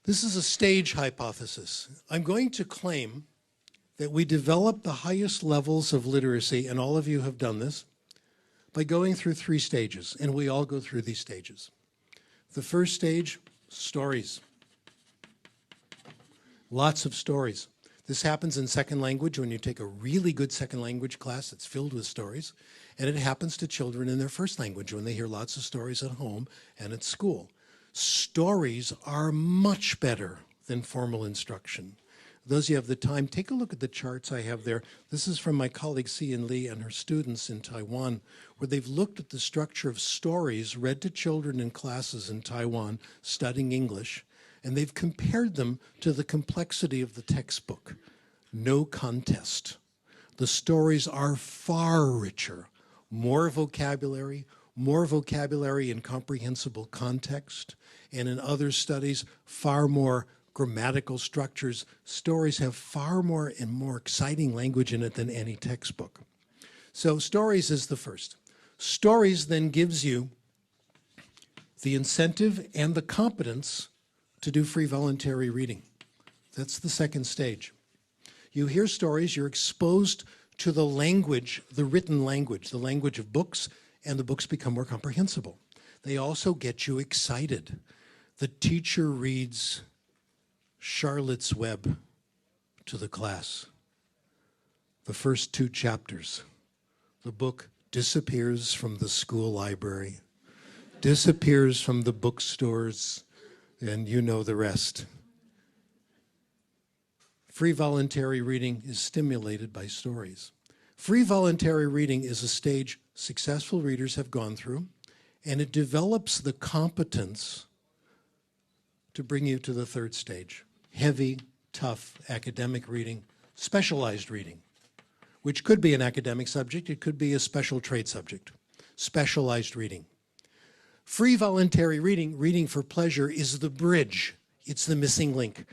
This is a stage hypothesis. I'm going to claim that we develop the highest levels of literacy, and all of you have done this, by going through 3 stages, and we all go through these stages. The first stage, stories. Lots of stories. This happens in second language when you take a really good second language class that's filled with stories, and it happens to children in their first language when they hear lots of stories at home and at school. Stories are much better than formal instruction. Those of you who have the time, take a look at the charts I have there. This is from my colleague Sian Lee and her students in Taiwan, where they've looked at the structure of stories read to children in classes in Taiwan studying English, and they've compared them to the complexity of the textbook. No contest. The stories are far richer, more vocabulary in comprehensible context, and in other studies, far more grammatical structures. Stories have far more and more exciting language in it than any textbook. So stories is the first. Stories then gives you the incentive and the competence to do free voluntary reading. That's the second stage. You hear stories, you're exposed to the language, the written language, the language of books, and the books become more comprehensible. They also get you excited. The teacher reads Charlotte's Web to the class. The first 2 chapters. The book disappears from the school library, disappears from the bookstores, and you know the rest. Free voluntary reading is stimulated by stories. Free voluntary reading is a stage successful readers have gone through, and it develops the competence to bring you to the third stage. Heavy, tough academic reading, specialized reading, which could be an academic subject, it could be a special trade subject. Specialized reading. Free voluntary reading, reading for pleasure, is the bridge. It's the missing link.